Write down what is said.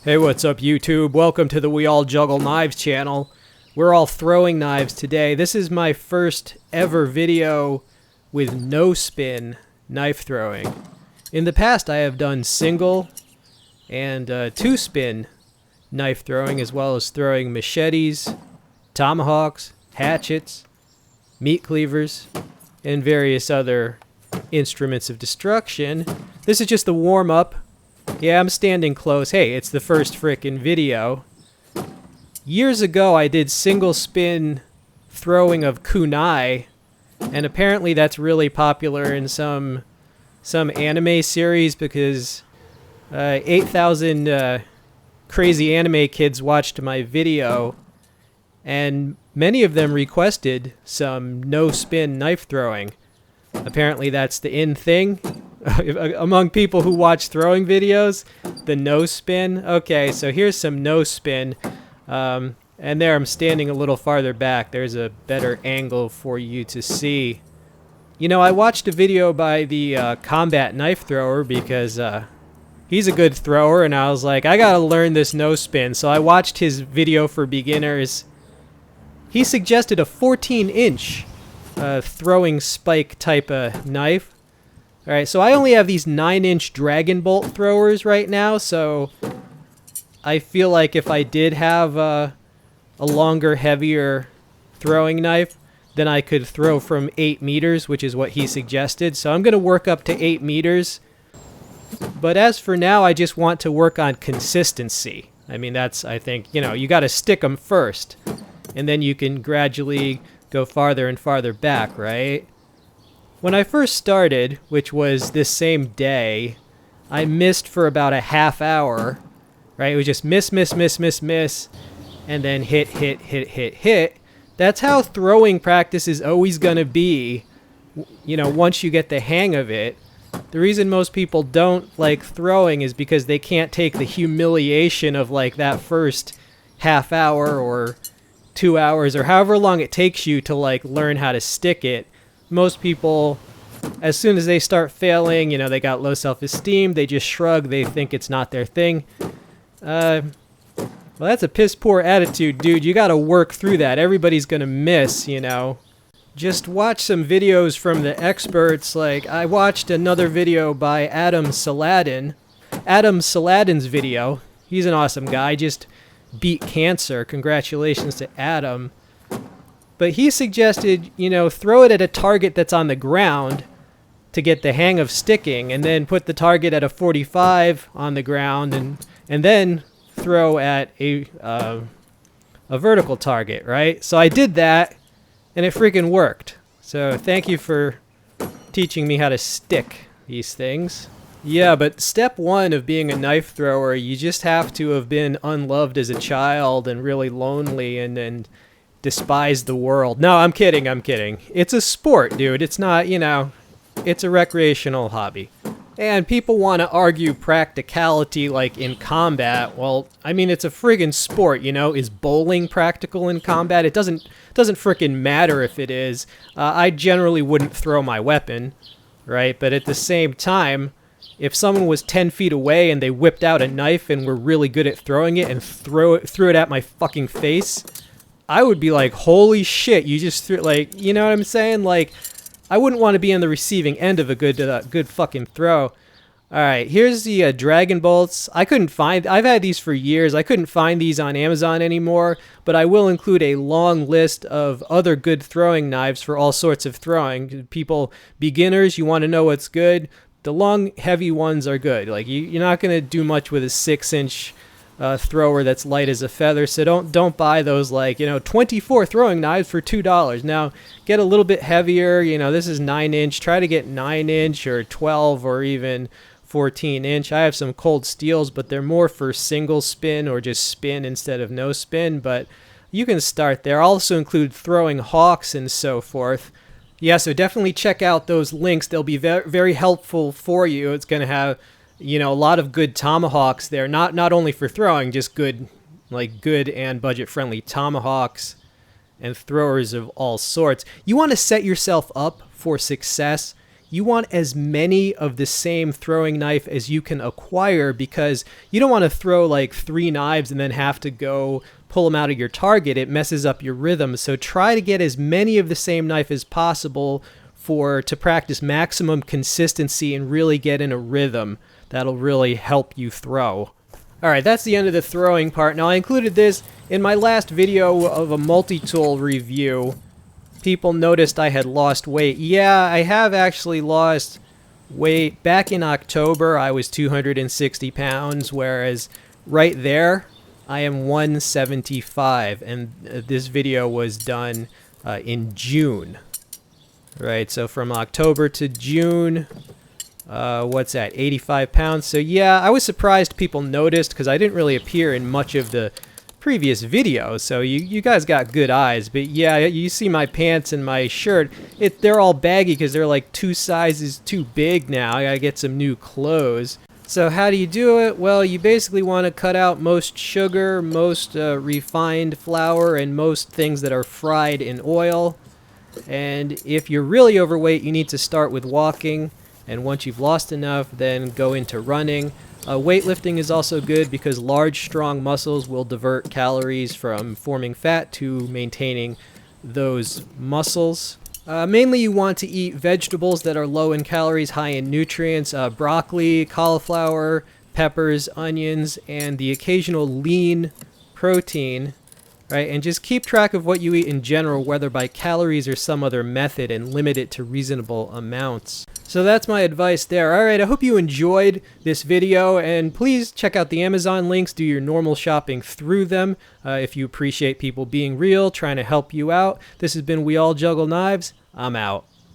Hey, what's up, YouTube? Welcome to the We All Juggle Knives channel. We're all throwing knives today. This is my first ever video with no spin knife throwing. In the past, I have done single and two spin knife throwing, as well as throwing machetes, tomahawks, hatchets, meat cleavers, and various other instruments of destruction. This is just the warm-up. Yeah, I'm standing close. Hey, it's the first frickin' video. Years ago, I did single spin throwing of kunai, and apparently that's really popular in some anime series because 8,000 crazy anime kids watched my video, and many of them requested some no-spin knife throwing. Apparently that's the in thing among people who watch throwing videos, the no spin. Okay, so here's some no spin, and there I'm standing a little farther back. There's a better angle for you to see. You know, I watched a video by the combat knife thrower because he's a good thrower, and I was like, I gotta learn this no spin. So I watched his video for beginners. He suggested a 14-inch throwing spike type of knife. Alright, so I only have these 9-inch Dragon Bolt throwers right now, so I feel like if I did have a longer, heavier throwing knife, then I could throw from 8 meters, which is what he suggested. So I'm going to work up to 8 meters. But as for now, I just want to work on consistency. I mean, that's, I think, you know, you got to stick them first, and then you can gradually go farther and farther back, right? When I first started, which was this same day, I missed for about a half hour, right? It was just miss, and then hit. That's how throwing practice is always going to be, you know, once you get the hang of it. The reason most people don't like throwing is because they can't take the humiliation of like that first half hour or 2 hours or however long it takes you to like learn how to stick it. Most people, as soon as they start failing, you know, they got low self-esteem, they just shrug, they think it's not their thing. Well, that's a piss poor attitude, dude. You gotta work through that. Everybody's gonna miss, you know. Just watch some videos from the experts. Like, I watched another video by Adam Saladin. Adam Saladin's video, he's an awesome guy, just beat cancer. Congratulations to Adam. But he suggested, you know, throw it at a target that's on the ground to get the hang of sticking, and then put the target at a 45 on the ground, and then throw at a vertical target, right? So I did that, and it freaking worked. So thank you for teaching me how to stick these things. Yeah, but step one of being a knife thrower, you just have to have been unloved as a child and really lonely and despise the world. No, I'm kidding. It's a sport, dude. It's not, you know, it's a recreational hobby. And people want to argue practicality like in combat. Well, I mean, it's a friggin' sport, you know? Is bowling practical in combat? It doesn't frickin' matter if it is. I generally wouldn't throw my weapon, right? But at the same time, if someone was 10 feet away and they whipped out a knife and were really good at throwing it and threw it at my fucking face, I would be like, holy shit, you just threw, like, you know what I'm saying? Like, I wouldn't want to be on the receiving end of a good fucking throw. Alright, here's the Dragon Bolts. I've had these for years. I couldn't find these on Amazon anymore, but I will include a long list of other good throwing knives for all sorts of throwing. People, beginners, you want to know what's good? The long, heavy ones are good. Like, you're not going to do much with a 6-inch thrower that's light as a feather, so don't buy those, like, you know, 24 throwing knives for $2. Now get a little bit heavier. You know, this is 9-inch. Try to get 9-inch or 12 or even 14-inch. I have some cold steels, but they're more for single spin or just spin instead of no spin, but you can start there. I'll also include throwing hawks and so forth. Yeah, so definitely check out those links. They'll be very, very helpful for you. It's going to have, you know, a lot of good tomahawks there, not only for throwing, just good and budget-friendly tomahawks and throwers of all sorts. You want to set yourself up for success. you want as many of the same throwing knife as you can acquire, because you don't want to throw like 3 knives and then have to go pull them out of your target. It messes up your rhythm. So try to get as many of the same knife as possible to practice maximum consistency and really get in a rhythm. That'll really help you throw. Alright, that's the end of the throwing part. Now, I included this in my last video of a multi-tool review. People noticed I had lost weight. Yeah, I have actually lost weight. Back in October, I was 260 pounds, whereas right there, I am 175. And this video was done in June. Right, so from October to June, what's that, 85 pounds. So yeah, I was surprised people noticed because I didn't really appear in much of the previous videos. So you guys got good eyes. But yeah, you see my pants and my shirt. They're all baggy because they're like 2 sizes too big now. I gotta get some new clothes. So how do you do it? Well, you basically want to cut out most sugar, most refined flour, and most things that are fried in oil. And if you're really overweight, you need to start with walking, and once you've lost enough, then go into running. Weightlifting is also good because large, strong muscles will divert calories from forming fat to maintaining those muscles. Mainly you want to eat vegetables that are low in calories, high in nutrients, broccoli, cauliflower, peppers, onions, and the occasional lean protein. Right, and just keep track of what you eat in general, whether by calories or some other method, and limit it to reasonable amounts. So that's my advice there. Alright, I hope you enjoyed this video, and please check out the Amazon links, do your normal shopping through them, if you appreciate people being real, trying to help you out. This has been We All Juggle Knives. I'm out.